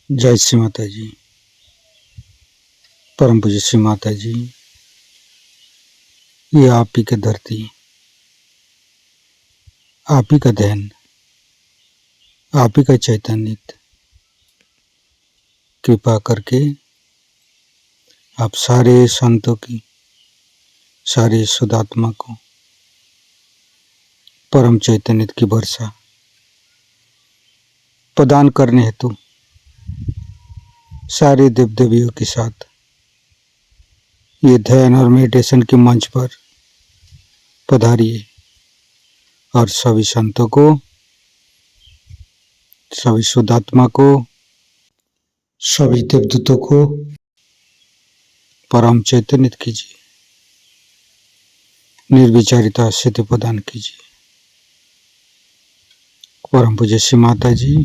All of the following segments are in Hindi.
जय श्री माता जी। परम पूज्य श्री माता जी, ये आप ही की धरती, आप ही का ध्यान, आप ही का चैतन्य, कृपा करके आप सारे संतों की, सारे शुद्धात्मा को परम चैतन्य की वर्षा प्रदान करने हेतु सारे देव देवियों के साथ ये ध्यान और मेडिटेशन के मंच पर पधारिए और सभी संतों को, सभी शुद्धात्मा को, सभी देवदूतों को परम चैतन्य कीजिए, निर्विचारिता सिद्धि प्रदान कीजिए। परम पूज्य श्री माता जी,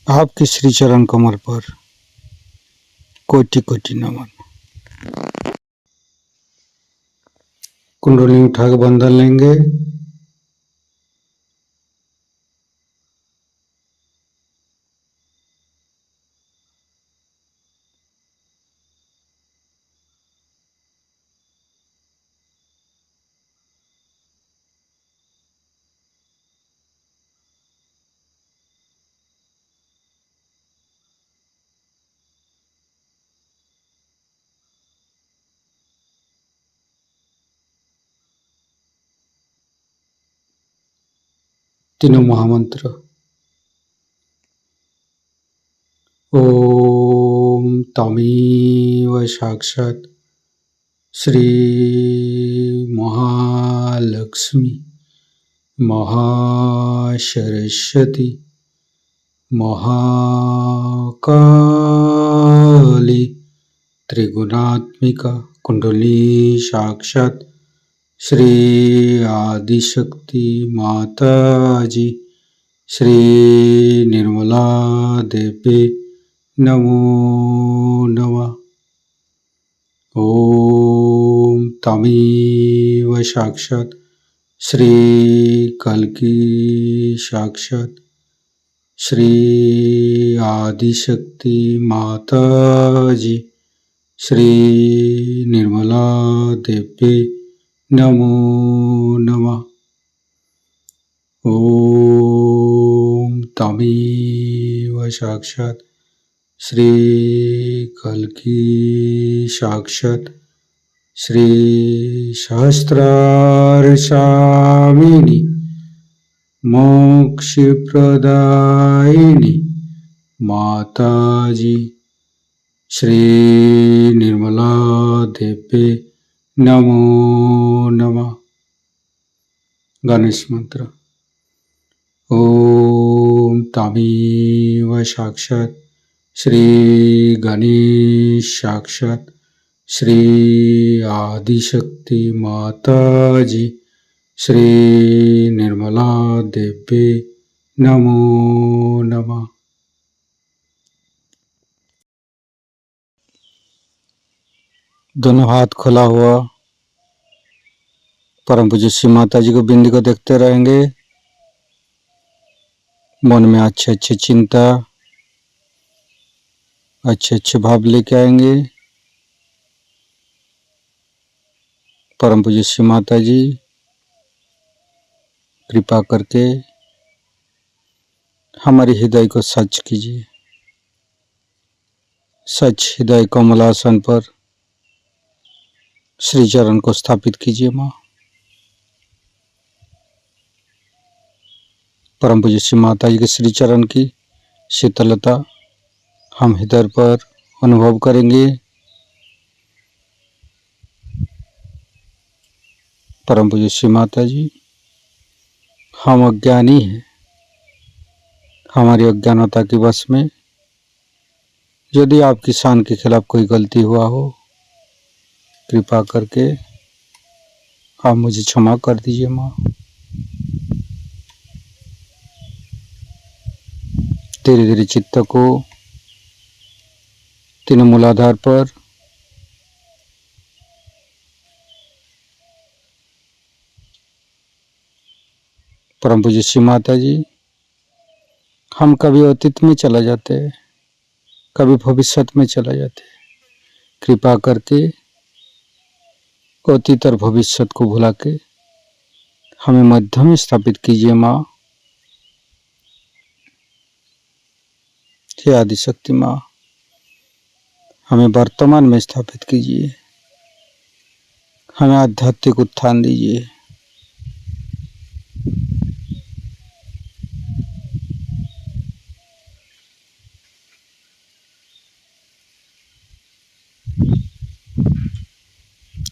आपके श्री चरण कमल पर कोटि कोटि नमन। कुंडली उठा के बंधन लेंगे। तीनों महामंत्र। ओम तमेव साक्षात् श्री महालक्ष्मी महासरस्वती महाकाली त्रिगुणात्मिका कुंडली साक्षात् श्री आदिशक्ति माता जी श्री निर्मला देवी नमो नमः। ओम तमेव साक्षात् श्री कल्की साक्षात् श्री आदिशक्ति माता जी श्री निर्मला देवी नमो नमः। ओम तमेव साक्षात् श्री कल्की साक्षात् श्री सहस्रारसामिनी मोक्षप्रदायिनी माता जी श्री निर्मला देवी नमो नमः। गणेश मंत्र। ओम तमेव साक्षात् श्री गणेश साक्षात् श्री आदिशक्ति माता जी श्री निर्मला देवी नमो नमः। दोनों हाथ खुला हुआ परम पूज्य श्री माता जी को बिंदी को देखते रहेंगे। मन में अच्छे अच्छे चिंता, अच्छे अच्छे भाव लेके आएंगे। परम पूज्य श्री माता जी कृपा करके हमारे हृदय को सच कीजिए। सच हृदय कमलासन पर श्री चरण को स्थापित कीजिए। माँ परम पूज्य श्री माता जी के श्री चरण की शीतलता हम हृदय पर अनुभव करेंगे। परम पूज्य श्री माता जी, हम अज्ञानी हैं। हमारी अज्ञानता के वश में यदि आपकी शान के खिलाफ कोई गलती हुआ हो, कृपा करके आप मुझे क्षमा कर दीजिए। माँ धीरे धीरे चित्त को तीनों मूलाधार पर परम पूज्य श्री माता जी हम कभी अतीत में चला जाते हैं, कभी भविष्य में चला जाते हैं। कृपा करके अतीत और भविष्य को भुला के हमें मध्य में स्थापित कीजिए माँ। हे आदिशक्ति माँ, हमें वर्तमान में स्थापित कीजिए, हमें आध्यात्मिक उत्थान दीजिए।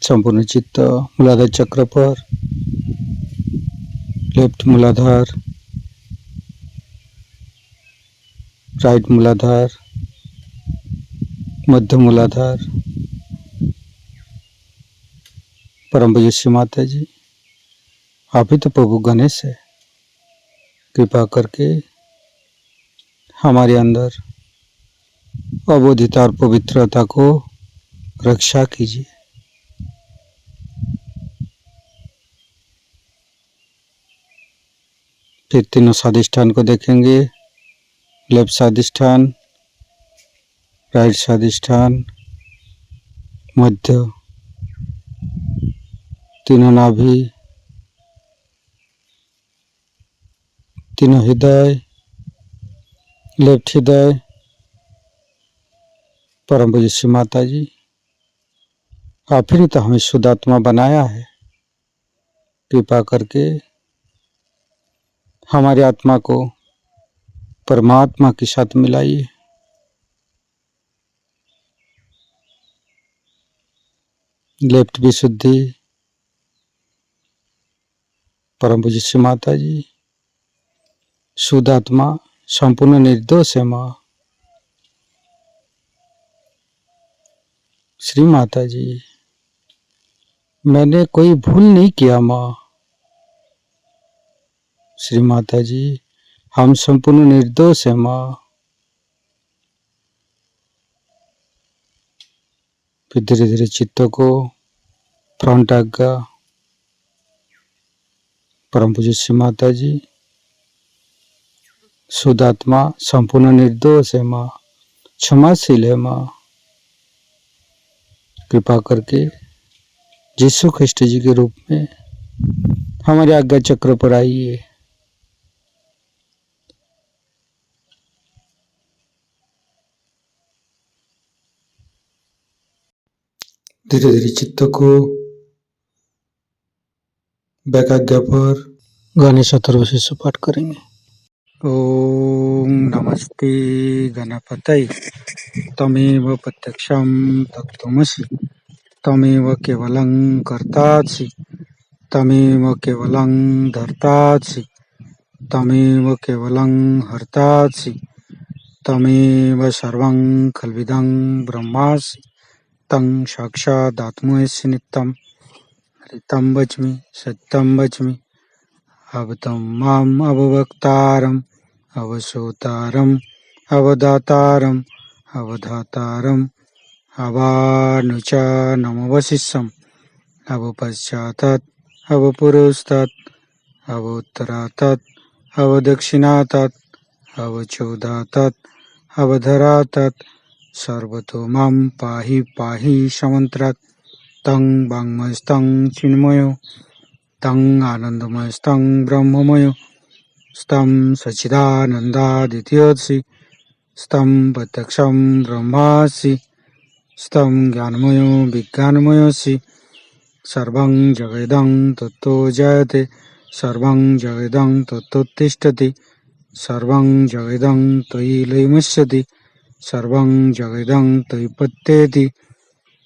संपूर्ण चित्त मूलाधार चक्र पर, लेफ्ट मूलाधार, राइट मूलाधार, मध्य मूलाधार। परम पूज्य श्री माता जी, आप ही तो प्रभु गणेश है। कृपा करके हमारे अंदर अबोधिता और पवित्रता को रक्षा कीजिए। फिर तीनों स्वादिष्ठान को देखेंगे। लेफ्ट स्वादिष्ठान, राइट स्वादिष्ठान, मध्य, तीनों नाभि, तीनों हृदय, लेफ्ट हृदय। परम पूज्य श्री माता जी, आप ही ने तो हमें शुद्ध आत्मा बनाया है। कृपा करके हमारी आत्मा को परमात्मा के साथ मिलाइए। लेफ्ट विशुद्धि। परम पूज्य श्री माता जी, शुद्ध आत्मा संपूर्ण निर्दोष है माँ। श्री माता जी, मैंने कोई भूल नहीं किया माँ। श्री माता जी, हम संपूर्ण निर्दोष है माँ। फिर धीरे धीरे चित्त को फ्रंट आज्ञा। परम पूज्य श्री माता जी, शुद्ध आत्मा संपूर्ण निर्दोष है माँ, क्षमाशील है माँ। कृपा करके यीशु ख्रिस्ट जी के रूप में हमारे आज्ञा चक्र पर आइए। धीरे धीरे चित्त को बैक आज्ञा पर गणेश अथर्वशीर्ष पाठ करेंगे। ओम नमस्ते गणपतये, तमेव प्रत्यक्षं तत्त्वमसि, तमेव केवलं कर्तासि, तमेव केवलं धर्तासि, तमेव केवलं हर्तासि, तमेव सर्वं खल्विदं ब्रह्मासि, तं साक्षादात्मसि नित्यं। ऋतं वच्मि सत्यं वच्मि, अवतं माम् अववक्तारम्, अवसोतारम्, अवदातारम्, अवधातारम्, अवानुचानमवशिष्यम्, अवपश्चातात्, अवपुरस्तात्, अवोत्तरातात्, अवदक्षिणातात्, अवचोदातात्, अवधरातात्, सर्वतो मां पाहि पाहि समन्त्रात्। तं वाङ्मयस्तं चिन्मयो, तं आनन्दमयस्तं ब्रह्ममयो, स्तं सच्चिदानन्दादित्योऽसि, स्तं प्रत्यक्षं ब्रह्मासि, स्तं ज्ञानमयो विज्ञानमयोऽसि। सर्वं जगदं तत्तो जायते, सर्वं जगदं तत्तोत्तिष्ठति, सर्वं जगदं त्वयि लयमुच्यते, सर्वं जगदं त्वयि पत्येति।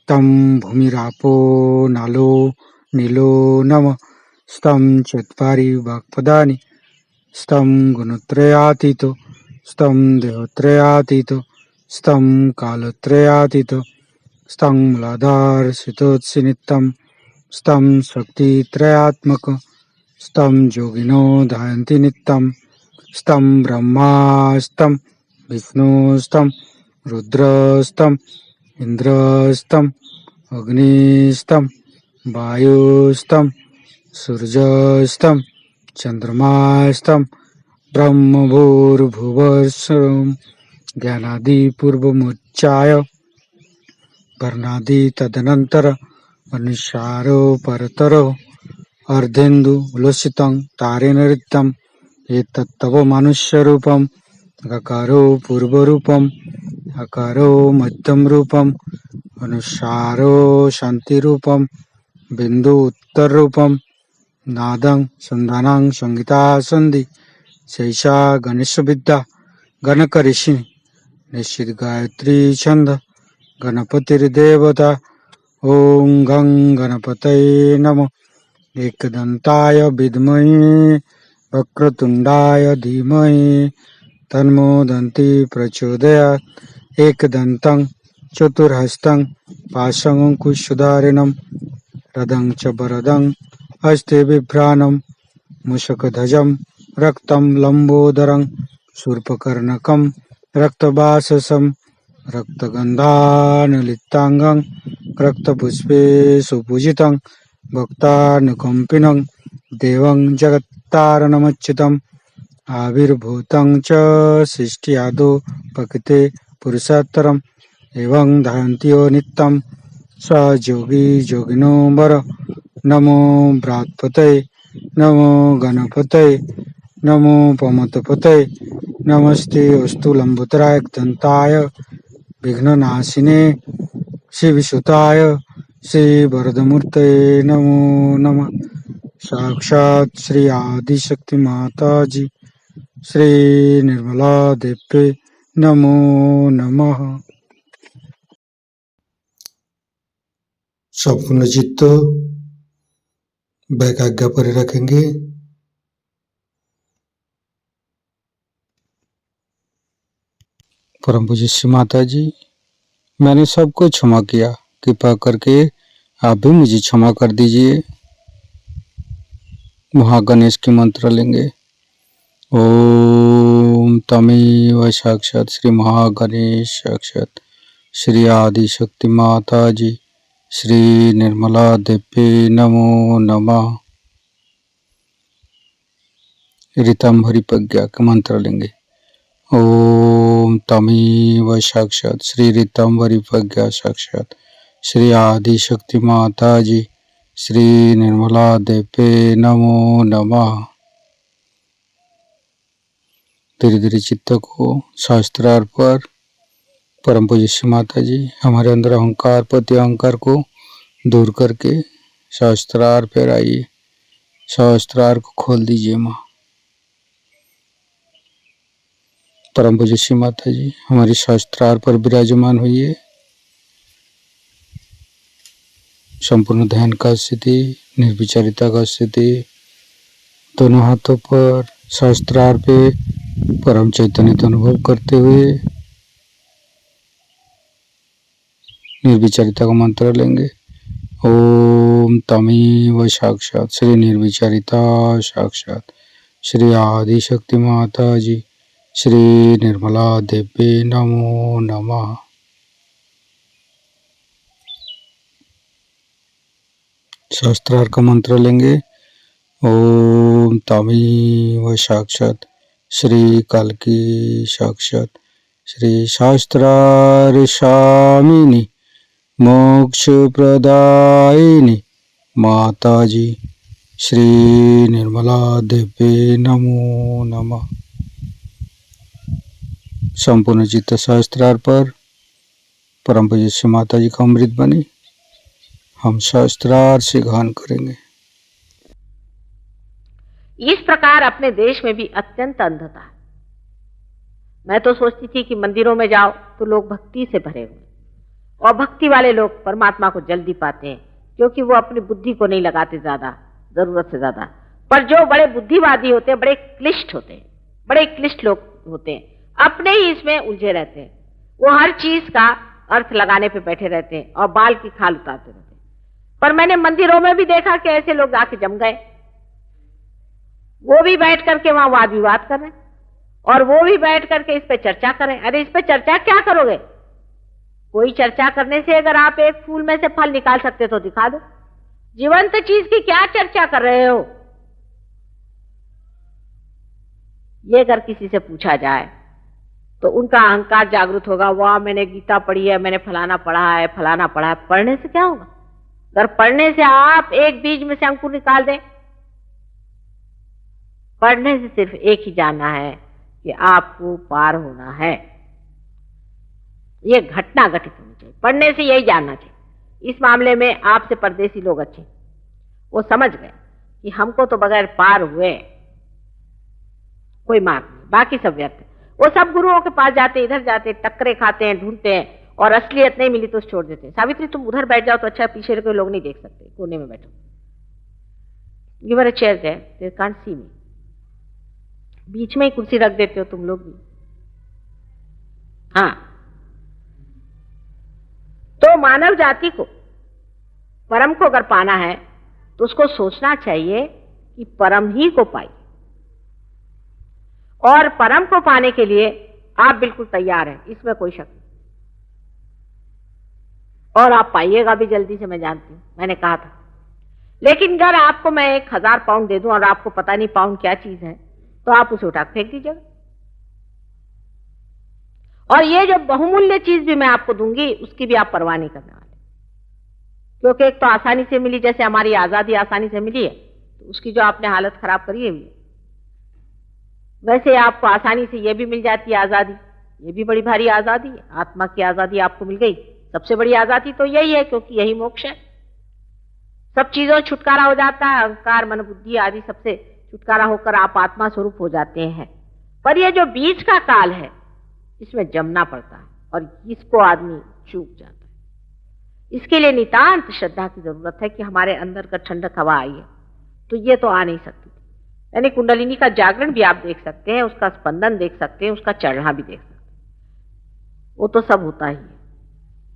तं भूमिरापो नलो नीलो नमः, स्तं चत्वारि वाक्पदानि, स्तं गुणत्रयातीतो, स्तं देहत्रयातीतो, स्तं कालत्रयातीतो, स्तं मूलाधारस्थितोऽसि नित्यं, स्तं शक्तित्रयात्मक, स्तं योगिनो ध्यायन्ति नित्यं, स्तं ब्रह्मा, स्तं विष्णु, स्तं रुद्रस्तं इन्द्रस्तं अग्निस्तं वायुस्तं सूर्यस्तं चन्द्रमास्तं ब्रह्मभूर्भुवस्सुरं ज्ञानादि पूर्वमुच्चाय वर्णादि तदनंतर अनुसारो परतरो अर्धेन्दु उलसितं तारेण ऋतं एतत्तव मनुष्य रूपम अकारो पूर्व रूपम अकारो मध्यम रूपम अनुसारो शांति रूपम बिंदु उत्तर रूपम नादं संधानं संगीता संधि शैषा गणेश विद्या गणक ऋषि निश्चित गायत्री छंद गणपतिर्देवता ओं गं गणपतये नमः एकदन्ताय विद्महे वक्रतुंडाय धीमहि तन्नो दन्ति प्रचोदयात् एकदन्तं चतुर्हस्तं पाशमङ्कुशधारिणं रदं च वरदं हस्ते बिभ्राणं मूषकध्वजं रक्तं लम्बोदरं शूर्पकर्णकं रक्तवाससं रक्तगन्धानुलिप्ताङ्गं रक्तपुष्पे सुपूजितं भक्तानुकम्पिनं देवं जगत्तारणमच्युतम् आविर्भूतं च सृष्ट्यादौ प्रकृते पुरुषोत्तरम् एवं धारन्त्यो नित्यं स योगी योगिनो वर नमो बृहत्पतये नमो गणपतये नमो पमतपतये नमस्ते अस्तु लंबोदराय दंताय विघ्ननाशिने शिवसुताय श्री वरदमूर्तये नमो नमः। साक्षात श्री आदिशक्ति माता जी श्री निर्मला देवी नमो नमः। संपूर्ण चित्त वैकाग्य पर रखेंगे। परम पूज्य श्री माता जी, मैंने सबको क्षमा किया, कृपा करके आप भी मुझे क्षमा कर दीजिए। महागणेश के मंत्र लेंगे। ओम तमेव साक्षात श्री महागणेश साक्षात श्री आदिशक्ति माता जी श्री निर्मला देवी नमो नमः। ऋतंभरी प्रज्ञा के मंत्र लेंगे। ओम तमेव साक्षात श्री ऋतंभरी प्रज्ञा साक्षात श्री आदिशक्ति माता जी श्री निर्मला देवी नमो नमः। धीरे धीरे चित्त को शास्त्रार्थ पर परम पूज्य श्री माता जी हमारे अंदर अहंकार प्रति अहंकार को दूर करके शास्त्रार्थ पर आइए। शास्त्रार्थ को खोल दीजिए माँ। परम पूज्य श्री माता जी हमारी शास्त्रार्थ पर विराजमान हुई। संपूर्ण ध्यान का स्थिति, निर्विचारिता का स्थिति, दोनों हाथों पर शास्त्रार्थ पे परम चैतन्य का अनुभव करते हुए निर्विचारिता का मंत्र लेंगे। ओम तमेव साक्षात श्री निर्विचारिता साक्षात श्री आदिशक्ति माता जी श्री निर्मला देवी नमो नमः। शास्त्रार्थ का मंत्र लेंगे। ओम तमेव साक्षात श्री कल्की साक्षात श्री शास्त्रार्थ स्वामिनी मोक्ष प्रदायिनी माता जी श्री निर्मला देवी नमो नमः। संपूर्ण चित्त शास्त्रार्थ पर परम पूज्य श्री माता जी का अमृत बने हम शास्त्रार्थ से गान करेंगे। इस प्रकार अपने देश में भी अत्यंत अंधता है। मैं तो सोचती थी कि मंदिरों में जाओ तो लोग भक्ति से भरे हुए, और भक्ति वाले लोग परमात्मा को जल्दी पाते हैं क्योंकि वो अपनी बुद्धि को नहीं लगाते ज्यादा, जरूरत से ज्यादा। पर जो बड़े बुद्धिवादी होते हैं, बड़े क्लिष्ट होते हैं, बड़े क्लिष्ट लोग होते हैं, अपने ही इसमें उलझे रहते हैं। वो हर चीज का अर्थ लगाने पे बैठे रहते हैं और बाल की खाल उतारते रहते हैं। पर मैंने मंदिरों में भी देखा कि ऐसे लोग आके जम गए। वो भी बैठ करके वहां वाद विवाद कर रहे हैं और वो भी बैठ करके इस पे चर्चा करें। अरे इस पे चर्चा क्या करोगे? कोई चर्चा करने से अगर आप एक फूल में से फल निकाल सकते तो दिखा दो। जीवंत चीज की क्या चर्चा कर रहे हो? ये अगर किसी से पूछा जाए तो उनका अहंकार जागृत होगा, वाह मैंने गीता पढ़ी है, मैंने फलाना पढ़ा है, फलाना पढ़ा है। पढ़ने से क्या होगा? अगर पढ़ने से आप एक बीज में से अंकुर निकाल दें, पढ़ने से सिर्फ एक ही जानना है कि आपको पार होना है। ये घटना घटित होनी चाहिए, पढ़ने से यही जानना चाहिए। इस मामले में आपसे परदेसी लोग अच्छे, वो समझ गए कि हमको तो बगैर पार हुए कोई मार्ग नहीं, बाकी सब व्यर्थ है। वो सब गुरुओं के पास जाते, इधर जाते, टक्करे खाते हैं, ढूंढते हैं, और असलियत नहीं मिली तो छोड़ देते हैं। सावित्री तुम उधर बैठ जाओ तो अच्छा, पीछे कोई लोग नहीं देख सकते, कोने में बैठो। Give a chair there, they can't see me. बीच में ही कुर्सी रख देते हो तुम लोग भी। हाँ, तो मानव जाति को, परम को अगर पाना है तो उसको सोचना चाहिए कि परम ही को पाई, और परम को पाने के लिए आप बिल्कुल तैयार हैं, इसमें कोई शक नहीं। और आप पाइएगा भी जल्दी से, मैं जानती हूं, मैंने कहा था। लेकिन अगर आपको मैं 1000 पाउंड दे दूं और आपको पता नहीं पाउंड क्या चीज है, तो आप उसे उठा फेंक दीजिएगा। और ये जो बहुमूल्य चीज भी मैं आपको दूंगी, उसकी भी आप परवाह नहीं करने वाले, क्योंकि एक तो आसानी से मिली, जैसे हमारी आजादी आसानी से मिली है, तो उसकी जो आपने हालत खराब करी है, वैसे आपको आसानी से ये भी मिल जाती है आजादी। ये भी बड़ी भारी आजादी है, आत्मा की आजादी आपको मिल गई। सबसे बड़ी आजादी तो यही है, क्योंकि यही मोक्ष है। सब चीजों से छुटकारा हो जाता है, अहंकार, मन, बुद्धि आदि सबसे छुटकारा होकर आप आत्मा स्वरूप हो जाते हैं। पर ये जो बीच का काल है, इसमें जमना पड़ता है, और इसको आदमी चूक जाता है। इसके लिए नितांत श्रद्धा की जरूरत है कि हमारे अंदर का ठंडक हवा आई है, तो ये तो आ नहीं सकती। यानी कुंडलिनी का जागरण भी आप देख सकते हैं, उसका स्पंदन देख सकते हैं, उसका चढ़ना भी देख सकते हैं, वो तो सब होता ही है।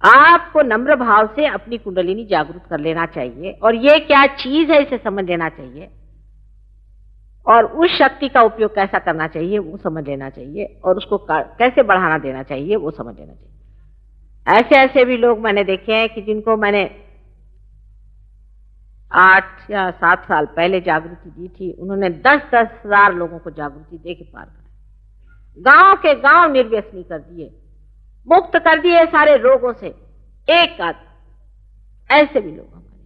आपको नम्र भाव से अपनी कुंडलिनी जागृत कर लेना चाहिए, और ये क्या चीज है इसे समझ लेना चाहिए, और उस शक्ति का उपयोग कैसा करना चाहिए वो समझ लेना चाहिए, और उसको कैसे बढ़ाना देना चाहिए वो समझ लेना चाहिए। ऐसे ऐसे भी लोग मैंने देखे हैं कि जिनको मैंने 8 या 7 साल पहले जागृति दी थी, उन्होंने 10-10 हजार लोगों को जागृति दे के पार करा, गांव के गांव निर्व्यसनी कर दिए, मुक्त कर दिए सारे रोगों से, एक आध। ऐसे भी लोग हमारे,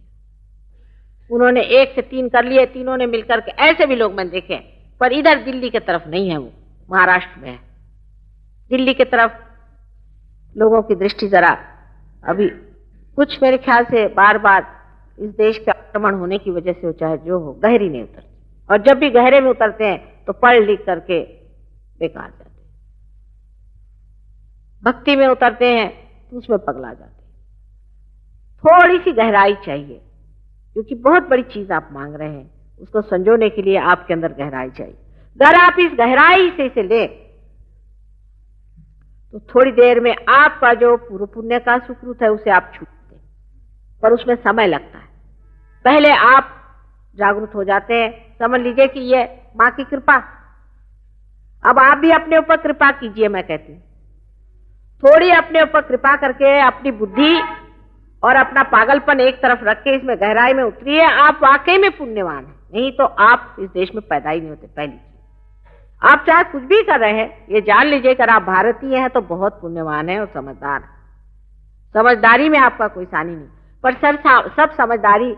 उन्होंने 1 से 3 कर लिए, तीनों ने मिलकर के, ऐसे भी लोग मैंने देखे। पर इधर दिल्ली की तरफ नहीं है, वो महाराष्ट्र में है। दिल्ली की तरफ लोगों की दृष्टि जरा अभी कुछ, मेरे ख्याल से बार बार इस देश के आक्रमण होने की वजह से हो, चाहे जो हो, गहरी नहीं उतरते, और जब भी गहरे में उतरते हैं तो पढ़ लिख करके बेकार जाते हैं। भक्ति में उतरते हैं तो उसमें पगला जाते हैं। थोड़ी सी गहराई चाहिए, क्योंकि बहुत बड़ी चीज आप मांग रहे हैं, उसको संजोने के लिए आपके अंदर गहराई चाहिए। अगर आप इस गहराई से इसे ले तो थोड़ी देर में आपका जो पूर्व पुण्य का सुकृत है उसे आप छूटते, पर उसमें समय लगता है। पहले आप जागरूक हो जाते हैं, समझ लीजिए कि ये मां की कृपा। अब आप भी अपने ऊपर कृपा कीजिए, मैं कहती हूं, थोड़ी अपने ऊपर कृपा करके अपनी बुद्धि और अपना पागलपन एक तरफ रख के इसमें गहराई में उतरिए। आप वाकई में पुण्यवान हैं, नहीं तो आप इस देश में पैदा ही नहीं होते। पहली चीज, आप चाहे कुछ भी कर रहे हैं, ये जान लीजिए अगर आप भारतीय हैं तो बहुत पुण्यवान है और समझदार है। समझदारी में आपका कोई सानी नहीं, पर सब समझदारी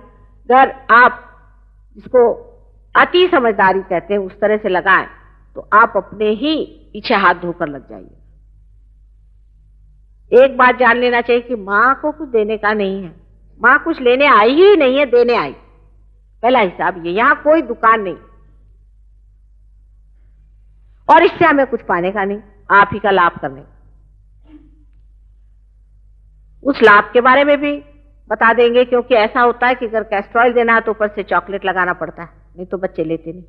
अगर आप इसको अति समझदारी कहते हैं उस तरह से लगाएं तो आप अपने ही पीछे हाथ धोकर लग जाइए। एक बात जान लेना चाहिए कि मां को कुछ देने का नहीं है, मां कुछ लेने आई ही नहीं है, देने आई। पहला हिसाब ये, यहां कोई दुकान नहीं, और इससे हमें कुछ पाने का नहीं, आप ही का लाभ करने का। उस लाभ के बारे में भी बता देंगे, क्योंकि ऐसा होता है कि अगर कैस्ट्रॉल देना है तो ऊपर से चॉकलेट लगाना पड़ता है, नहीं तो बच्चे लेते नहीं।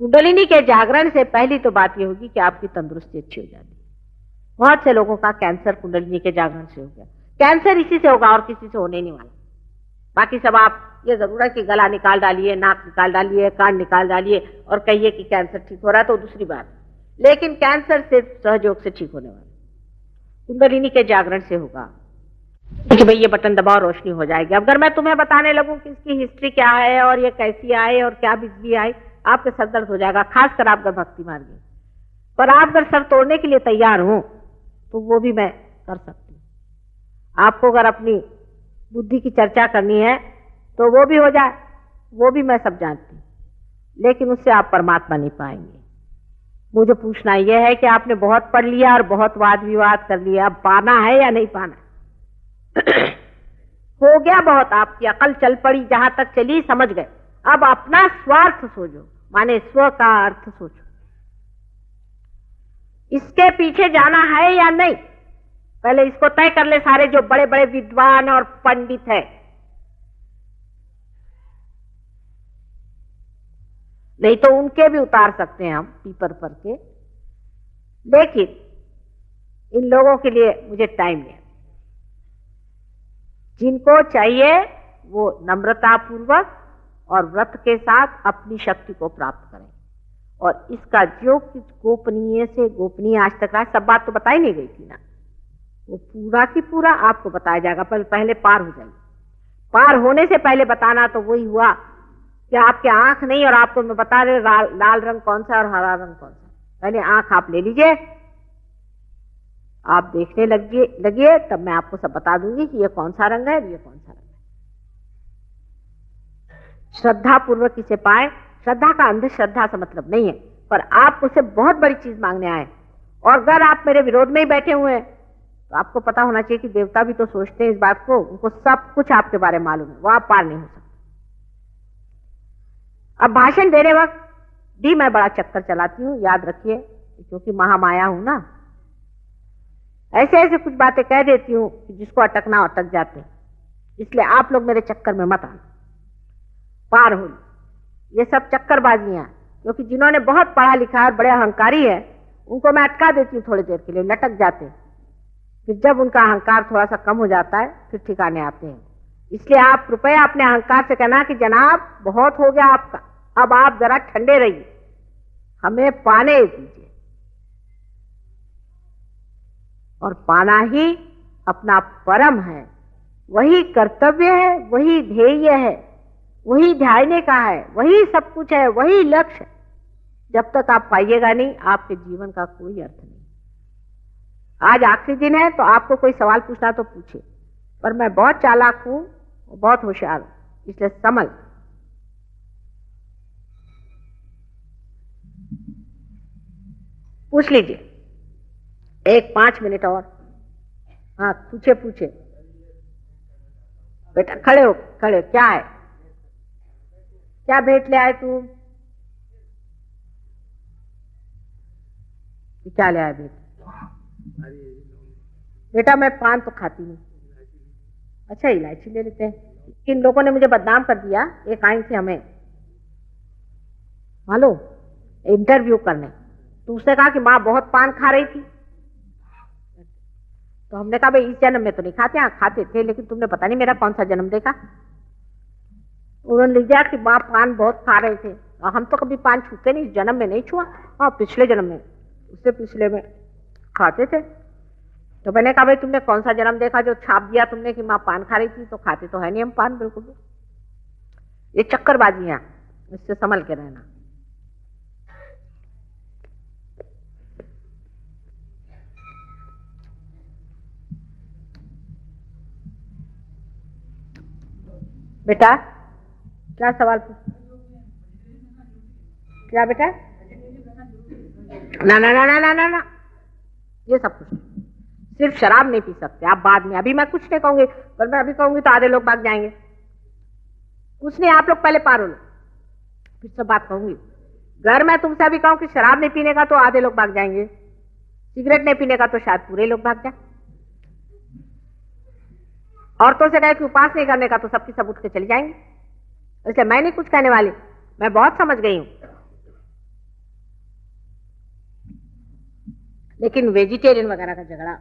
कुंडलिनी के जागरण से पहली तो बात यह होगी कि आपकी तंदुरुस्ती अच्छी हो जाती है। बहुत से लोगों का कैंसर कुंडलिनी के जागरण से हो गया। कैंसर इसी से होगा और किसी से होने नहीं वाला। बाकी सब आप ये जरूर है कि गला निकाल डालिए, नाक निकाल डालिए, कान निकाल डालिए और कहिए कि कैंसर ठीक हो रहा है, तो दूसरी बात। लेकिन कैंसर सिर्फ सहयोग से ठीक होने वाला, कुंडलिनी के जागरण से होगा कि भाई ये बटन दबाओ, रोशनी हो जाएगी। अगर मैं तुम्हें बताने लगूं कि इसकी हिस्ट्री क्या है और ये कैसी आई और क्या बिजली आई, आपके सर दर्द हो जाएगा, खासकर आप अगर भक्ति मार्ग में। पर आप अगर सर तोड़ने के लिए तैयार हो तो वो भी मैं कर सकती हूँ। आपको अगर अपनी बुद्धि की चर्चा करनी है तो वो भी हो जाए, वो भी मैं सब जानती हूँ, लेकिन उससे आप परमात्मा नहीं पाएंगे। मुझे पूछना यह है कि आपने बहुत पढ़ लिया और बहुत वाद विवाद कर लिया, अब पाना है या नहीं पाना? हो गया बहुत, आपकी अकल चल पड़ी, जहां तक चली समझ गए। अब अपना स्वार्थ सोचो, माने स्व का अर्थ सोचो, इसके पीछे जाना है या नहीं, पहले इसको तय कर ले। सारे जो बड़े बड़े विद्वान और पंडित है, नहीं तो उनके भी उतार सकते हैं हम पीपर पर के, लेकिन इन लोगों के लिए मुझे टाइम नहीं। जिनको चाहिए वो नम्रता पूर्वक और व्रत के साथ अपनी शक्ति को प्राप्त करें। और इसका जो कुछ गोपनीय से गोपनीय आज तक रहा, सब बात तो बताई नहीं गई थी ना, वो पूरा की पूरा आपको बताया जाएगा। पहले पार हो जाइए। पार होने से पहले बताना तो वही हुआ कि आपके आंख नहीं, और आपको मैं बता रहे लाल रंग कौन सा और हरा रंग कौन सा। पहले आंख आप ले लीजिए, आप देखने लगिए, तब मैं आपको सब बता दूंगी कि ये कौन सा रंग है, ये कौन सा रंग है। श्रद्धा पूर्वक इसे पाए। श्रद्धा का अंधश्रद्धा से मतलब नहीं है, पर आप मुझसे बहुत बड़ी चीज मांगने आए, और अगर आप मेरे विरोध में ही बैठे हुए हैं तो आपको पता होना चाहिए कि देवता भी तो सोचते हैं इस बात को, उनको सब कुछ आपके बारे में मालूम है, वो आप पार नहीं हो सकते। अब भाषण देने वक्त भी मैं बड़ा चक्कर चलाती हूँ, याद रखिए, क्योंकि महामाया हूं ना। ऐसे ऐसे कुछ बातें कह देती हूँ कि जिसको अटकना अटक जाते, इसलिए आप लोग मेरे चक्कर में मत आना, पार हो। ये सब चक्करबाजियां, क्योंकि जिन्होंने बहुत पढ़ा लिखा है, बड़े अहंकारी है, उनको मैं अटका देती हूँ थोड़ी देर के लिए, लटक जाते हैं। फिर जब उनका अहंकार थोड़ा सा कम हो जाता है फिर ठिकाने आते हैं। इसलिए आप कृपया अपने अहंकार से कहना कि जनाब बहुत हो गया आपका, अब आप जरा ठंडे रहिए, हमें पाने दीजिए। और पाना ही अपना परम है, वही कर्तव्य है, वही ध्येय है, वही ध्यान का है, वही सब कुछ है, वही लक्ष्य। जब तक आप पाइएगा नहीं, आपके जीवन का कोई अर्थ नहीं। आज आखिरी दिन है तो आपको कोई सवाल पूछना तो पूछे, पर मैं बहुत चालाक हूं, बहुत होशियार हूं, इसलिए समझ। पूछ लीजिए, 5 मिनट और। हाँ पूछे बेटा, खड़े हो, खड़े। क्या है, क्या भेंट ले आए तू? क्या ले आए भेंट? बेटा मैं पान तो खाती नहीं। अच्छा इलायची ले लेते हैं। इन लोगों ने मुझे बदनाम कर दिया। एक आई थी हमें मालूम इंटरव्यू करने, तो उसने कहा कि माँ बहुत पान खा रही थी। तो हमने कहा भाई इस जन्म में तो नहीं खाते, हाँ खाते थे, लेकिन तुमने पता नहीं मेरा कौन सा जन्म देखा। उन्होंने लिखा कि माँ पान बहुत खा रहे थे, और हम तो कभी पान छूते नहीं, इस जन्म में नहीं छुआ, हाँ पिछले जन्म में, उससे पिछले में खाते थे। तो मैंने कहा भाई तुमने कौन सा जन्म देखा जो छाप दिया तुमने कि माँ पान खा रही थी? तो खाते तो है नहीं हम पान बिल्कुल भी। ये चक्करबाजियां, इससे संभल के रहना। बेटा क्या सवाल पूछ? क्या बेटा? ना ना ना ना ना ना ना, ये सब कुछ सिर्फ शराब नहीं पी सकते आप बाद में। अभी मैं कुछ नहीं कहूंगी, पर मैं अभी कहूंगी तो आधे लोग भाग जाएंगे। कुछ नहीं, आप लोग पहले पार हो लो, फिर सब बात कहूंगी। घर मैं तुमसे अभी कहूं कि शराब नहीं पीने का तो आधे लोग भाग जाएंगे, सिगरेट नहीं पीने का तो शायद पूरे लोग भाग जाए, औरतों से कहे कि उपवास नहीं करने का तो सबकी सब उठ के चली जाएंगे। इसलिए मैं नहीं कुछ कहने वाली, मैं बहुत समझ गई हूं। लेकिन वेजिटेरियन वगैरह का झगड़ा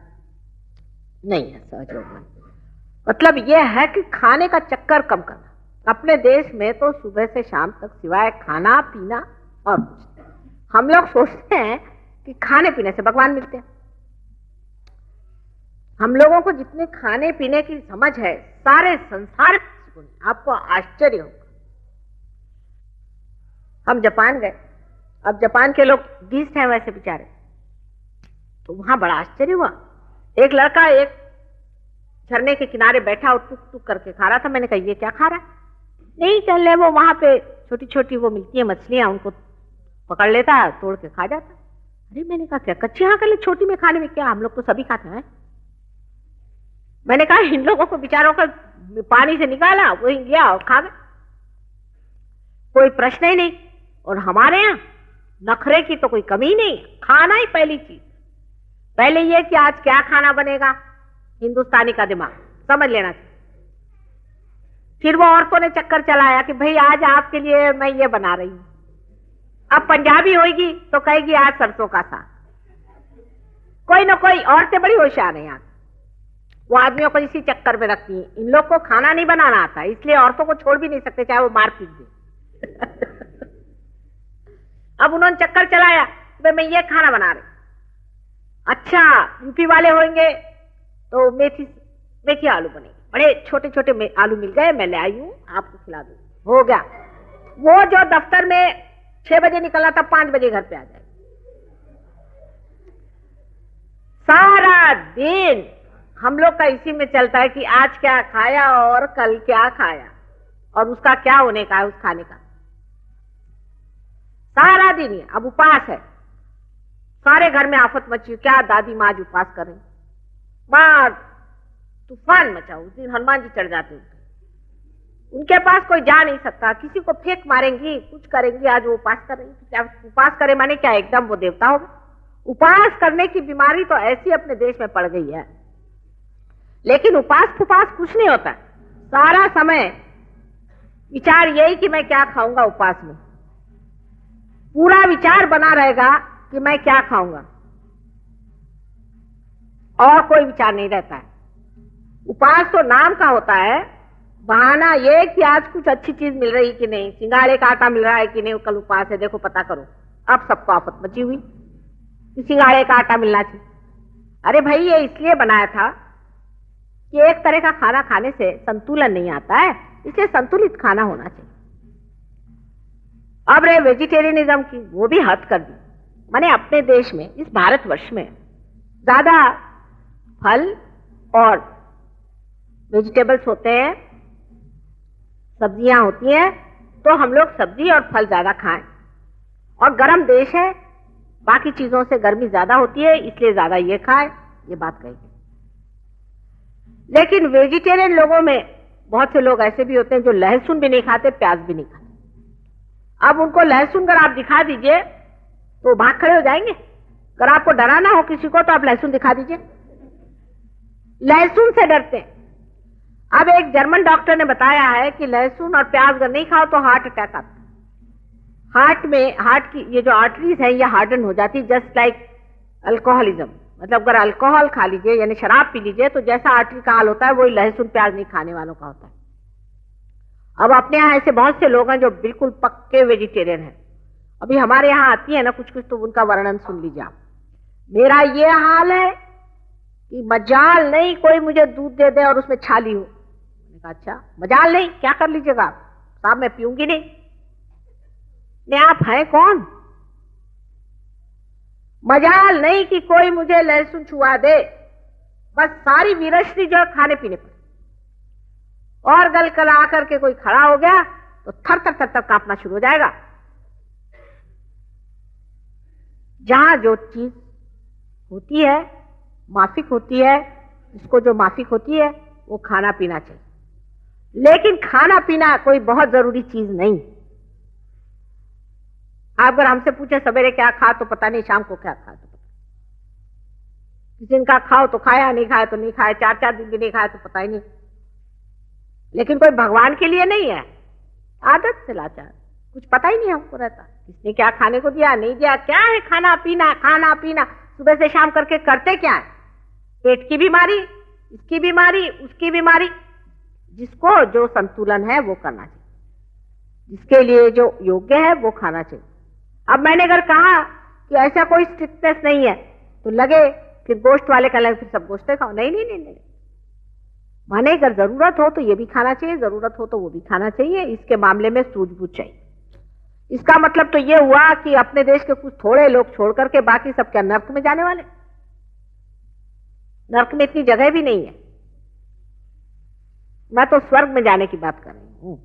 नहीं है सहयोग में। मतलब यह है कि खाने का चक्कर कम करना। अपने देश में तो सुबह से शाम तक सिवाय खाना पीना और कुछ नहीं। हम लोग सोचते हैं कि खाने पीने से भगवान मिलते हैं। हम लोगों को जितने खाने पीने की समझ है सारे संसार, आपको आश्चर्य होगा। हम जापान गए। अब जापान के लोग 20 हैं वैसे बेचारे, तो वहां बड़ा आश्चर्य हुआ। एक लड़का एक झरने के किनारे बैठा और टुक टुक करके खा रहा था। मैंने कहा ये क्या खा रहा है? नहीं चल रहे, वो वहां पे छोटी छोटी वो मिलती है मछलियां, उनको पकड़ लेता है, तोड़ के खा जाता। अरे मैंने कहा क्या कच्ची हाँ कर ले, छोटी में खाने में क्या, हम लोग तो सभी खाते हैं। मैंने कहा इन लोगों को बेचारों का पानी से निकाला, वही गया और खा गए, कोई प्रश्न ही नहीं। और हमारे यहाँ नखरे की तो कोई कमी नहीं, खाना ही पहली चीज। पहले ये कि आज क्या खाना बनेगा, हिंदुस्तानी का दिमाग समझ लेना चाहिए। फिर वो औरतों ने चक्कर चलाया कि भाई आज आपके लिए मैं ये बना रही हूं। अब पंजाबी होगी तो कहेगी आज सरसों का साग। कोई ना कोई, औरतें बड़ी होशियार हैं यार, वो आदमियों को इसी चक्कर में रखती हैं। इन लोग को खाना नहीं बनाना आता, इसलिए औरतों को छोड़ भी नहीं सकते, चाहे वो मार पीट दे। अब उन्होंने चक्कर चलाया कि मैं ये खाना बना रही। अच्छा यूपी वाले होंगे तो मेथी आलू बनेंगे, बड़े छोटे छोटे आलू मिल गए, मैं ले आई हूं, आपको खिला दूं। हो गया। वो जो दफ्तर में 6 बजे निकला था 5 बजे घर पे आ जाए। सारा दिन हम लोग का इसी में चलता है कि आज क्या खाया और कल क्या खाया और उसका क्या होने का है, उस खाने का सारा दिन ही। अब उपास है, सारे घर में आफत मची, क्या दादी माँ आज उपास करें, माँ तूफान मचा। उस दिन हनुमान जी चढ़ जाते हैं, उनके पास कोई जा नहीं सकता, किसी को फेंक मारेंगी, कुछ करेंगी। आज वो उपास करेंगी, क्या उपास करे माने क्या एकदम वो देवता होगा? उपास करने की बीमारी तो ऐसी अपने देश में पड़ गई है। लेकिन उपास कुछ नहीं होता, सारा समय विचार यही कि मैं क्या खाऊंगा। उपास में पूरा विचार बना रहेगा कि मैं क्या खाऊंगा, और कोई विचार नहीं रहता है। उपास तो नाम का होता है, बहाना ये कि आज कुछ अच्छी चीज मिल रही कि नहीं, सिंगाड़े का आटा मिल रहा है कि नहीं, कल उपास है, देखो पता करो। अब सबको आफत मची हुई कि सिंगाड़े का आटा मिलना चाहिए। अरे भाई ये इसलिए बनाया था कि एक तरह का खाना खाने से संतुलन नहीं आता है, इसलिए संतुलित खाना होना चाहिए। अब रे वेजिटेरियनिज्म की वो भी हद कर दी। माने अपने देश में, इस भारतवर्ष में ज्यादा फल और वेजिटेबल्स होते हैं, सब्जियां होती हैं, तो हम लोग सब्जी और फल ज्यादा खाएं। और गर्म देश है, बाकी चीजों से गर्मी ज्यादा होती है, इसलिए ज्यादा ये खाएं, ये बात कही। लेकिन वेजिटेरियन लोगों में बहुत से लोग ऐसे भी होते हैं जो लहसुन भी नहीं खाते, प्याज भी नहीं खाते। अब उनको लहसुन अगर आप दिखा दीजिए तो भाग खड़े हो जाएंगे। अगर आपको डराना हो किसी को तो आप लहसुन दिखा दीजिए, लहसुन से डरते हैं। अब एक जर्मन डॉक्टर ने बताया है कि लहसुन और प्याज अगर नहीं खाओ तो हार्ट अटैक आता है। हार्ट की ये जो आर्टरीज है ये हार्डन हो जाती, जस्ट लाइक अल्कोहलिज्म। मतलब अगर अल्कोहल खा लीजिए यानी शराब पी लीजिए तो जैसा आर्टरी का हाल होता है वही लहसुन प्याज नहीं खाने वालों का होता है। अब अपने यहाँ ऐसे बहुत से लोग हैं जो बिल्कुल पक्के वेजिटेरियन हैं। अभी हमारे यहाँ आती है ना कुछ कुछ, तो उनका वर्णन सुन लीजिए आप। मेरा ये हाल है कि मजाल नहीं कोई मुझे दूध दे दे और उसमें छाली हो। मैंने कहा अच्छा मजाल नहीं, क्या कर लीजिएगा आप? साहब मैं पीऊंगी नहीं। आप हैं कौन? मजाल नहीं कि कोई मुझे लहसुन छुआ दे, बस सारी विरश्री जो है खाने पीने पर। और गल कल आकर के कोई खड़ा हो गया तो थर थर थर थर कांपना शुरू हो जाएगा। जहां जो चीज होती है माफिक होती है, जिसको जो माफिक होती है वो खाना पीना चाहिए। लेकिन खाना पीना कोई बहुत जरूरी चीज नहीं। आप अगर हमसे पूछे सवेरे क्या खा तो पता नहीं, शाम को क्या खा तो पता। किसी दिन का खाओ तो खाया, नहीं खाया तो नहीं खाया, 4-4 दिन भी नहीं खाया तो पता ही नहीं। लेकिन कोई भगवान के लिए नहीं है, आदत से लाचार, कुछ पता ही नहीं हमको रहता किसने क्या खाने को दिया नहीं दिया। क्या है खाना पीना, खाना पीना सुबह से शाम करके करते क्या है? पेट की बीमारी, इसकी बीमारी, उसकी बीमारी। जिसको जो संतुलन है वो करना चाहिए, जिसके लिए जो योग्य है वो खाना चाहिए। अब मैंने अगर कहा कि ऐसा कोई स्ट्रिक्टनेस नहीं है तो लगे फिर गोश्त वाले का लगे फिर सब गोश्त खाओ। नहीं नहीं नहीं नहीं, माने अगर जरूरत हो तो ये भी खाना चाहिए, जरूरत हो तो वो भी खाना चाहिए। इसके मामले में सूझबूझ चाहिए। इसका मतलब तो ये हुआ कि अपने देश के कुछ थोड़े लोग छोड़ करके बाकी सब क्या नर्क में जाने वाले? नर्क में इतनी जगह भी नहीं है। मैं तो स्वर्ग में जाने की बात कर रही हूं।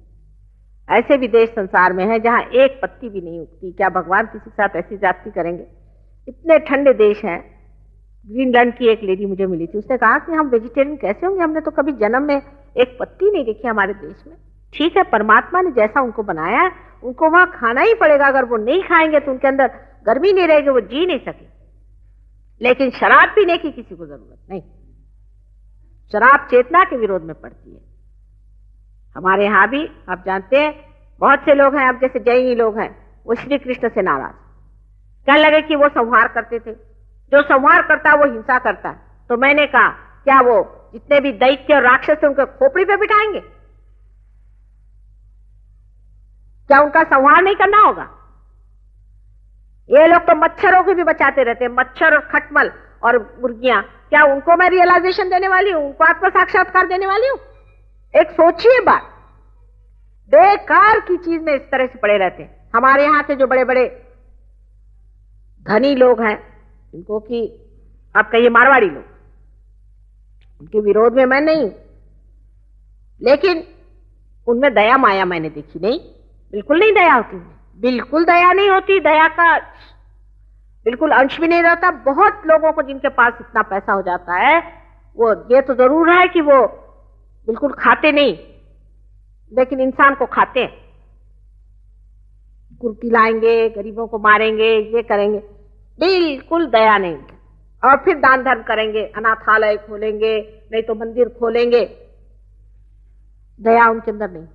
ऐसे भी देश संसार में हैं जहां एक पत्ती भी नहीं उगती। क्या भगवान किसी के साथ ऐसी जाति करेंगे? इतने ठंडे देश हैं। ग्रीनलैंड की एक लेडी मुझे मिली थी, उसने कहा कि हम वेजिटेरियन कैसे होंगे, हमने तो कभी जन्म में एक पत्ती नहीं देखी हमारे देश में। ठीक है, परमात्मा ने जैसा उनको बनाया है उनको वहां खाना ही पड़ेगा। अगर वो नहीं खाएंगे तो उनके अंदर गर्मी नहीं रहेगी, वो जी नहीं सके। लेकिन शराब पीने की किसी को जरूरत नहीं। शराब चेतना के विरोध में पड़ती है। हमारे यहां भी आप जानते हैं बहुत से लोग हैं, अब जैसे जैनी लोग हैं, वो श्री कृष्ण से नाराज, कहने लगे कि वो संहार करते थे। जो संहार करता है वो हिंसा करता है। तो मैंने कहा क्या वो जितने भी दैत्य और राक्षस थे उनके खोपड़ी पे बिठाएंगे? क्या उनका संहार नहीं करना होगा? ये लोग तो मच्छरों को भी बचाते रहते हैं, मच्छर और खटमल और मुर्गियां। क्या उनको मैं रियलाइजेशन देने वाली हूं? उनको आत्म साक्षात्कार देने वाली हूं? एक सोचिए बात। बेकार की चीज में इस तरह से पड़े रहते हैं। हमारे यहां के जो बड़े बड़े धनी लोग हैं, इनको कि आप कहिए मारवाड़ी लोग, उनके विरोध में मैं नहीं हूं, लेकिन उनमें दया माया मैंने देखी नहीं। बिल्कुल नहीं दया होती, बिल्कुल दया नहीं होती। दया का बिल्कुल अंश भी नहीं रहता। बहुत लोगों को जिनके पास इतना पैसा हो जाता है, वो ये तो जरूर है कि वो बिल्कुल खाते नहीं, लेकिन इंसान को खाते हैं। कुर्ती लाएंगे, गरीबों को मारेंगे, ये करेंगे, बिल्कुल दया नहीं। और फिर दान धर्म करेंगे, अनाथालय खोलेंगे, नहीं तो मंदिर खोलेंगे। दया उनके अंदर नहीं।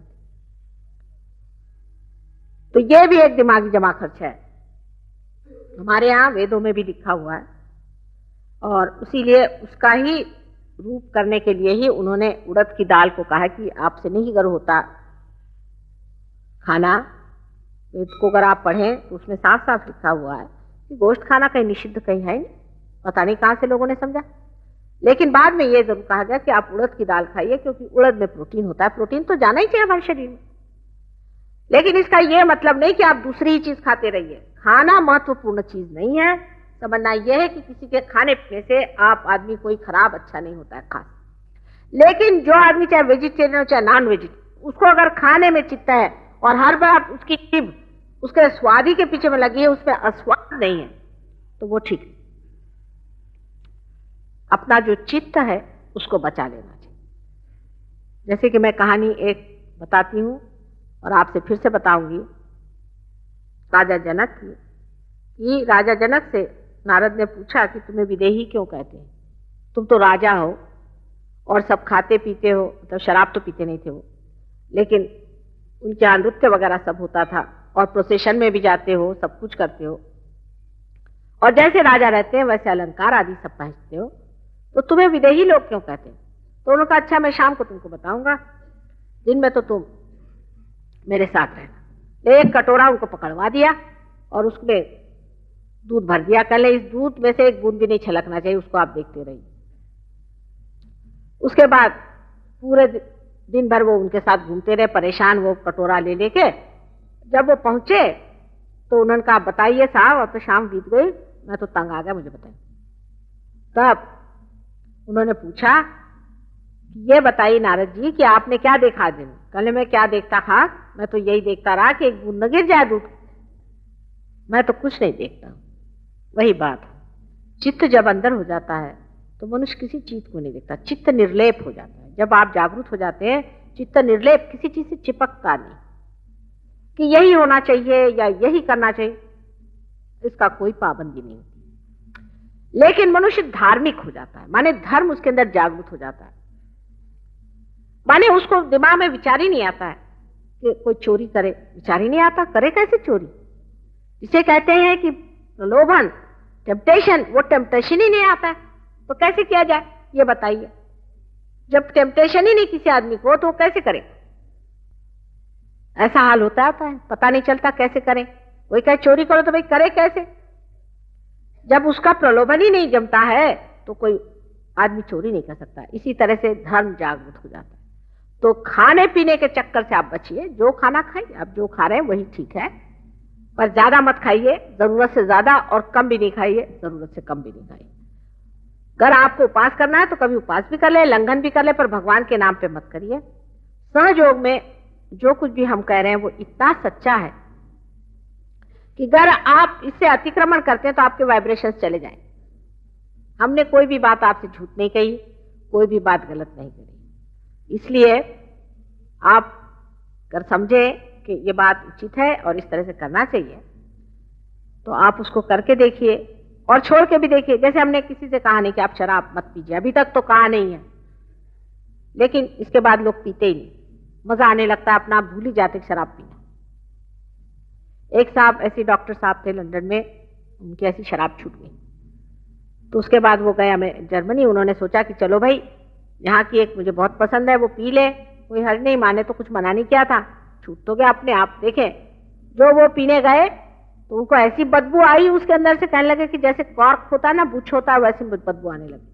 तो ये भी एक दिमागी जमा खर्च है। हमारे यहाँ वेदों में भी लिखा हुआ है, और इसीलिए उसका ही रूप करने के लिए ही उन्होंने उड़द की दाल को कहा कि आपसे नहीं गर्व होता खाना। वेद को अगर आप पढ़ें तो उसमें साफ साफ लिखा हुआ है कि गोश्त खाना कहीं निषिद्ध कहीं है नहीं। पता नहीं कहां से लोगों ने समझा, लेकिन बाद में ये जरूर कहा गया कि आप उड़द की दाल खाइए, क्योंकि उड़द में प्रोटीन होता है। प्रोटीन तो जाना ही चाहिए हमारे शरीर में। लेकिन इसका यह मतलब नहीं कि आप दूसरी ही चीज खाते रहिए। खाना महत्वपूर्ण चीज नहीं है। समझना यह है कि किसी के खाने पीने से आप आदमी कोई खराब अच्छा नहीं होता है खास। लेकिन जो आदमी चाहे वेजिटेरियन हो चाहे नॉन वेजिटेरियन, उसको अगर खाने में चित्त है और हर बार उसकी जीभ उसके स्वादी के पीछे में लगी है, उसमें अस्वाद नहीं है, तो वो ठीक है। अपना जो चित्त है उसको बचा लेना चाहिए। जैसे कि मैं कहानी एक बताती हूं और आपसे फिर से बताऊंगी, राजा जनक की। कि राजा जनक से नारद ने पूछा कि तुम्हें विदेही क्यों कहते हैं? तुम तो राजा हो और सब खाते पीते हो, तो शराब तो पीते नहीं थे वो, लेकिन उनके यहाँ नृत्य वगैरह सब होता था और प्रोसेशन में भी जाते हो, सब कुछ करते हो, और जैसे राजा रहते हैं वैसे अलंकार आदि सब पहनते हो, तो तुम्हें विदेही लोग क्यों कहते हैं? तो उन्होंने कहा अच्छा मैं शाम को तुमको बताऊंगा, दिन में तो तुम मेरे साथ रहना। एक कटोरा उनको पकड़वा दिया और उसमें दूध भर दिया। कल इस दूध में से एक बूंद भी नहीं छलकना चाहिए, उसको आप देखते रहिए। उसके बाद पूरे दिन भर वो उनके साथ घूमते रहे, परेशान, वो कटोरा ले लेके। जब वो पहुंचे तो उन्होंने कहा बताइए साहब, अब तो शाम बीत गई, मैं तो तंग आ गया, मुझे बताइए। तब उन्होंने पूछा ये बताइए नारद जी कि आपने क्या देखा दिन? कल मैं क्या देखता था, मैं तो यही देखता रहा कि एक बूंद न गिर जाए दूध। मैं तो कुछ नहीं देखता। वही बात, चित्त जब अंदर हो जाता है तो मनुष्य किसी चीज को नहीं देखता, चित्त निर्लेप हो जाता है। जब आप जागरूक हो जाते हैं, चित्त निर्लेप, किसी चीज से चिपकता नहीं कि यही होना चाहिए या यही करना चाहिए, इसका कोई पाबंदी नहीं होती। लेकिन मनुष्य धार्मिक हो जाता है, माने धर्म उसके अंदर जागरूक हो जाता है, माने उसको दिमाग में विचार ही नहीं आता है कि कोई चोरी करे, विचार ही नहीं आता, करे कैसे चोरी? इसे कहते हैं कि प्रलोभन, टेम्पटेशन, वो टेम्पटेशन ही नहीं आता है, तो कैसे किया जाए ये बताइए। जब टेम्पटेशन ही नहीं किसी आदमी को, तो कैसे करे? ऐसा हाल होता है, पता नहीं चलता कैसे करें। कोई कहे चोरी करो तो भाई करे कैसे? जब उसका प्रलोभन ही नहीं जमता है तो कोई आदमी चोरी नहीं कर सकता। इसी तरह से धर्म जागरूक हो जाता है। तो खाने पीने के चक्कर से आप बचिए, जो खाना खाइए, आप जो खा रहे हैं वही ठीक है, पर ज्यादा मत खाइए, जरूरत से ज्यादा, और कम भी नहीं खाइए, जरूरत से कम भी नहीं खाइए। अगर आपको उपास करना है तो कभी उपास भी कर ले, लंघन भी कर ले, पर भगवान के नाम पे मत करिए। सहयोग में जो कुछ भी हम कह रहे हैं वो इतना सच्चा है कि अगर आप इससे अतिक्रमण करते हैं तो आपके वाइब्रेशंस चले जाएंगे। हमने कोई भी बात आपसे झूठ नहीं कही, कोई भी बात गलत नहीं करी। इसलिए आप अगर समझे कि ये बात उचित है और इस तरह से करना चाहिए तो आप उसको करके देखिए और छोड़ के भी देखिए। जैसे हमने किसी से कहा नहीं कि आप शराब मत पीजिए, अभी तक तो कहा नहीं है, लेकिन इसके बाद लोग पीते ही नहीं, मजा आने लगता है, अपना आप भूल ही जाते शराब पीना। एक साहब ऐसे डॉक्टर साहब थे लंदन में, उनकी ऐसी शराब छूट गई, तो उसके बाद वो गए हमें जर्मनी। उन्होंने सोचा कि चलो भाई, यहाँ की एक मुझे बहुत पसंद है, वो पी ले, कोई हर्ज नहीं, माने तो कुछ मना नहीं किया था, छूट तो गया अपने आप। देखे जो वो पीने गए तो उनको ऐसी बदबू आई उसके अंदर से, कहने लगे कि जैसे कॉर्क होता है ना, बुछ होता है, वैसी बदबू आने लगी।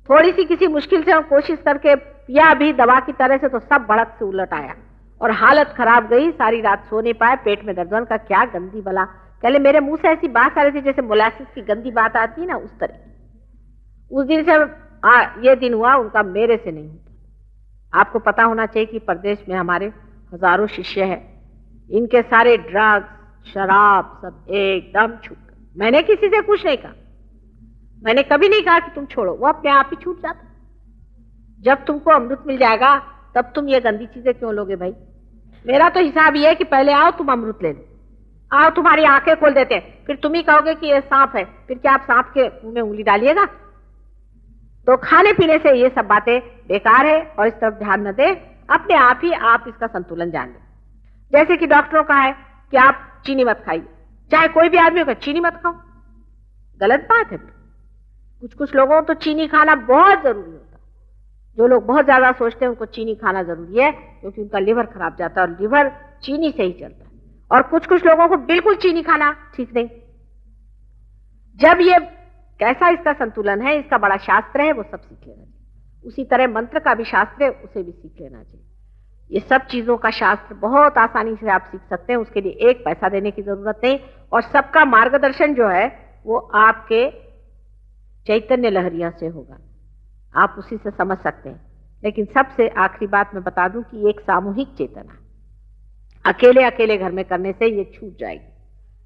थोड़ी सी किसी मुश्किल से कोशिश करके पिया भी दवा की तरह से, तो सब भड़क से उलट आया और हालत खराब गई, सारी रात सो नहीं पाए, पेट में दर्द का क्या गंदी बला। पहले मेरे मुंह से ऐसी बात आ रही थी जैसे मोलासिस की गंदी बात आती है ना, उस तरह। उस दिन से ये दिन हुआ उनका, मेरे से नहीं होता। आपको पता होना चाहिए कि प्रदेश में हमारे हजारों शिष्य हैं, इनके सारे ड्रग्स शराब सब एकदम छूट गए। मैंने किसी से कुछ नहीं कहा, मैंने कभी नहीं कहा कि तुम छोड़ो, वो अपने आप ही छूट जाता। जब तुमको अमृत मिल जाएगा तब तुम ये गंदी चीजें क्यों लोगे भाई? मेरा तो हिसाब ये है कि पहले आओ तुम अमृत ले लो, आओ तुम्हारी आंखें खोल देते हैं, फिर तुम ही कहोगे कि ये सांप है, फिर क्या आप सांप के मुंह में उंगली डालिएगा? तो खाने पीने से ये सब बातें बेकार है और इस तरफ ध्यान न दे, अपने आप ही आप इसका संतुलन जान लें। जैसे कि डॉक्टरों का है कि आप चीनी मत खाइए, चाहे कोई भी आदमी होगा चीनी मत खाओ, गलत बात है। कुछ कुछ लोगों को तो चीनी खाना बहुत जरूरी होता है। जो लोग बहुत ज्यादा सोचते हैं उनको चीनी खाना जरूरी है क्योंकि उनका लिवर खराब जाता है और लिवर चीनी से ही चलता है। और कुछ कुछ लोगों को बिल्कुल चीनी खाना ठीक नहीं। जब ये कैसा इसका संतुलन है, इसका बड़ा शास्त्र है, वो सब सीख लेना चाहिए। उसी तरह मंत्र का भी शास्त्र है, उसे भी सीख लेना चाहिए। ये सब चीजों का शास्त्र बहुत आसानी से आप सीख सकते हैं, उसके लिए एक पैसा देने की जरूरत नहीं। और सबका मार्गदर्शन जो है वो आपके चैतन्य लहरिया से होगा, आप उसी से समझ सकते हैं। लेकिन सबसे आखिरी बात मैं बता दूं कि एक सामूहिक चेतना, अकेले अकेले घर में करने से ये छूट जाएगी।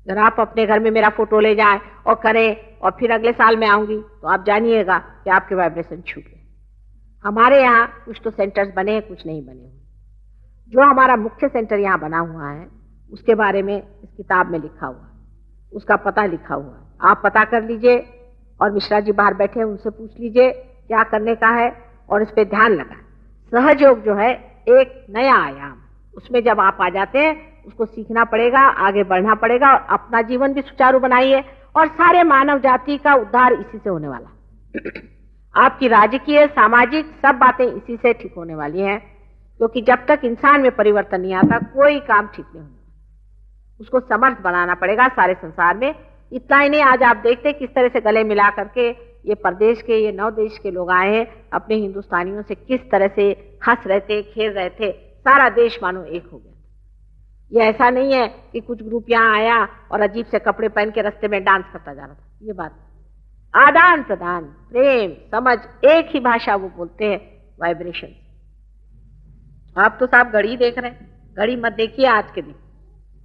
अगर आप अपने घर में मेरा फोटो ले जाएं और करें और फिर अगले साल में आऊंगी तो आप जानिएगा कि आपके वाइब्रेशन छूट गए। हमारे यहाँ कुछ तो सेंटर्स बने हैं, कुछ नहीं बने हुए। जो हमारा मुख्य सेंटर यहाँ बना हुआ है उसके बारे में इस किताब में लिखा हुआ है, उसका पता लिखा हुआ है, आप पता कर लीजिए। और मिश्रा जी बाहर बैठे हैं, उनसे पूछ लीजिए क्या करने का है और इस पे ध्यान लगाएं। सहयोग जो है एक नया आयाम, उसमें जब आप आ जाते हैं उसको सीखना पड़ेगा, आगे बढ़ना पड़ेगा और अपना जीवन भी सुचारू बनाइए और सारे मानव जाति का उद्धार इसी से होने वाला। आपकी राजकीय सामाजिक सब बातें इसी से ठीक होने वाली हैं, क्योंकि जब तक इंसान में परिवर्तन नहीं आता कोई काम ठीक नहीं होगा। उसको समर्थ बनाना पड़ेगा सारे संसार में। इतना ही नहीं, आज आप देखते किस तरह से गले मिला करके ये प्रदेश के, ये 9 देश के लोग आए हैं, अपने हिंदुस्तानियों से किस तरह से हंस रहे थे, खेल रहे थे, सारा देश मानो एक हो गया। ये ऐसा नहीं है कि कुछ ग्रुप यहाँ आया और अजीब से कपड़े पहन के रास्ते में डांस करता जा रहा था। ये बात आदान प्रदान, प्रेम, समझ, एक ही भाषा वो बोलते हैं, वाइब्रेशन। आप तो साहब घड़ी देख रहे हैं, घड़ी मत देखिए आज के दिन।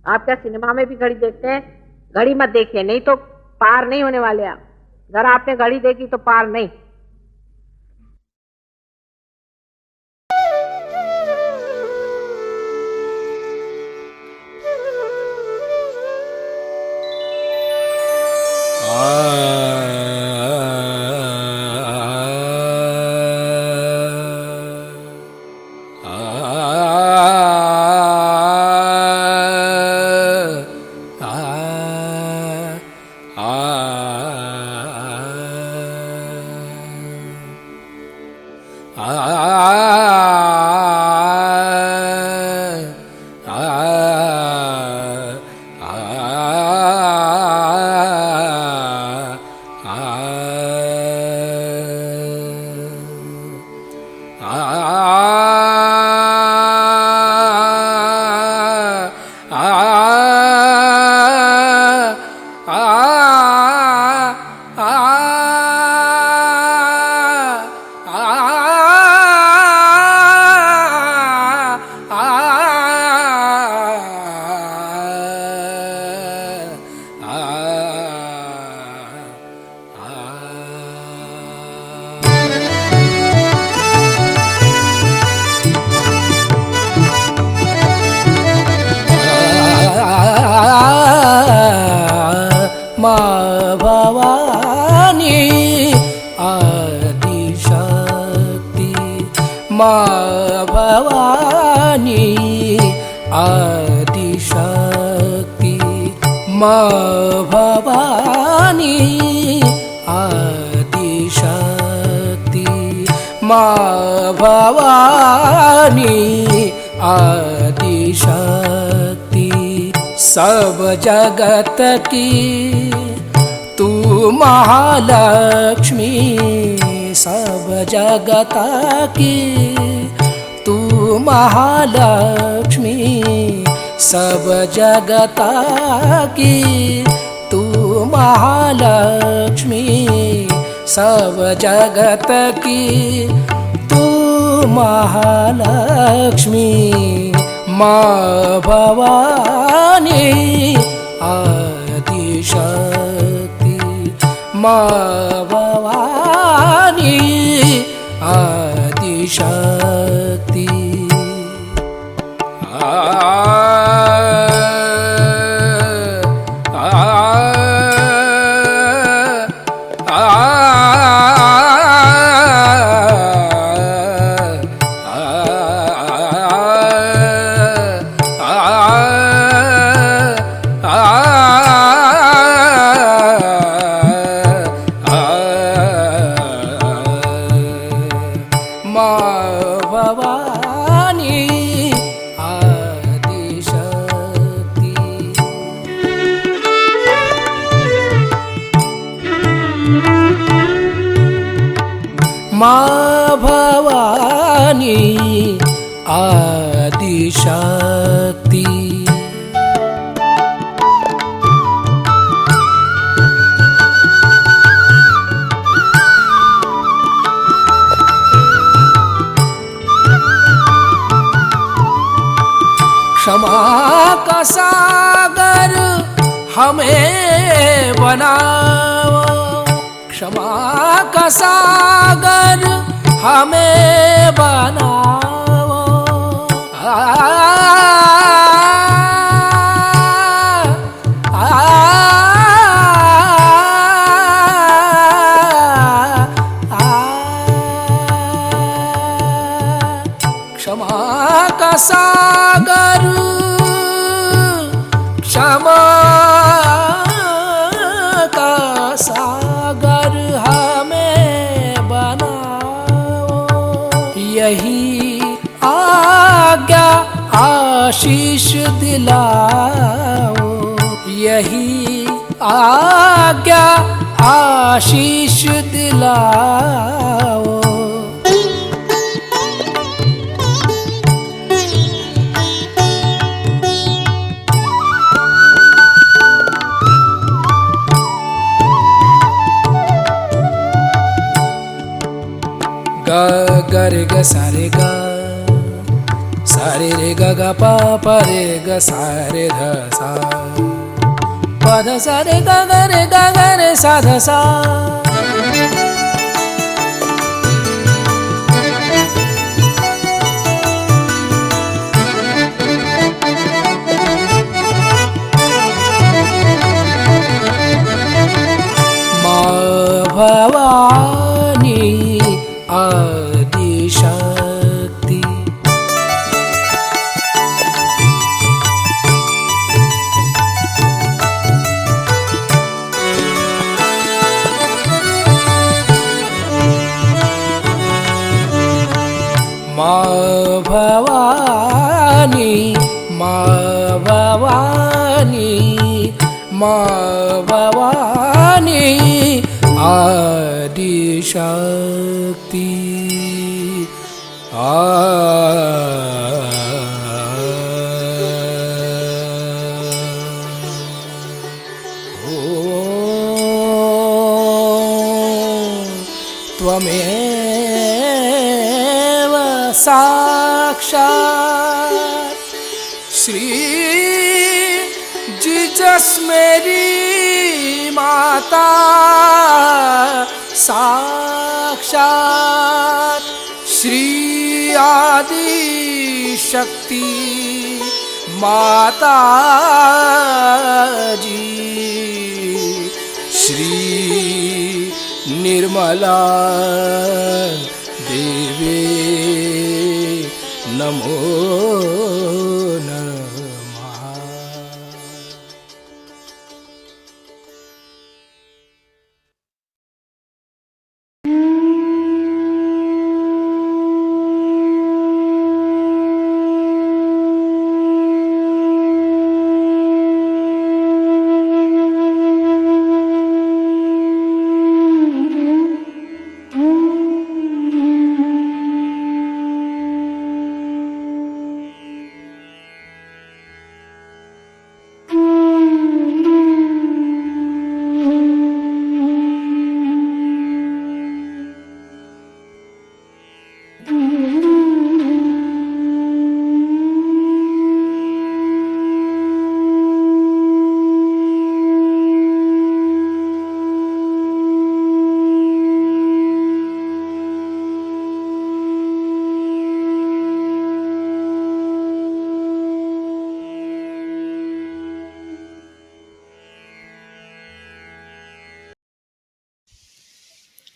आप क्या सिनेमा में भी घड़ी देखते हैं? घड़ी मत देखिए, नहीं तो पार नहीं होने वाले आप। अगर आपने घड़ी देखी तो पार नहीं। माँ भवानी आदिशक्ति, माँ भवानी आदिशक्ति, माँ भवानी आदिशक्ति। सब जगत की तू महालक्ष्मी, सब जगत की तू महालक्ष्मी, सब जगत की तू महालक्ष्मी, सब जगत की तू महालक्ष्मी। माँ भवानी आदिशक्ति, माँ भवानी आदिशक्ति। माँ भवानी आदिशक्ति। क्षमा का सागर हमें बनाओ, क्षमा का सागर हमें बनाओ। क्षमा का सागर, क्षमा का सागर हमें बनाओ। यही आज्ञा आशीष दिलाओ, यही आज्ञा आशीष दिलाओ। ग ग रे ग सा रे ग, सा रे रे ग ग प प रे ग सा रे ध सा, प ध सा रे ग ग रे ग ग रे सा ध सा। माँ भवानी आदिशक्ति। माँ भवानी, माँ भवानी, माँ भवानी आदिशक्ति। त्वमेव साक्षात् श्री जीसस मेरी माता, साक्षात् श्री आदि शक्ति माता जी, श्री निर्मला देवी नमो नमः।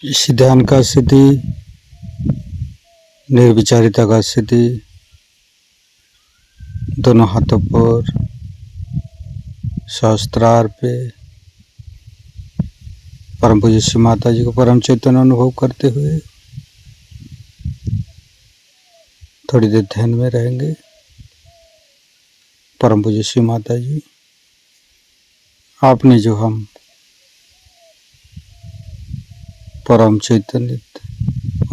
इस ध्यान का स्थिति, निर्विचारिता का स्थिति, दोनों हाथों पर सहस्त्रार पे परम पूज्य श्री माता जी को परम चैतन्य अनुभव करते हुए थोड़ी देर ध्यान में रहेंगे। परम पूज्य श्री माता जी, आपने जो हम परम चैतन्य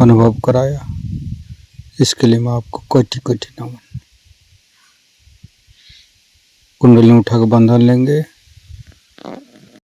अनुभव कराया, इसके लिए मैं आपको कोटि कोटि नमन। कुंडली उठा के बंधन लेंगे।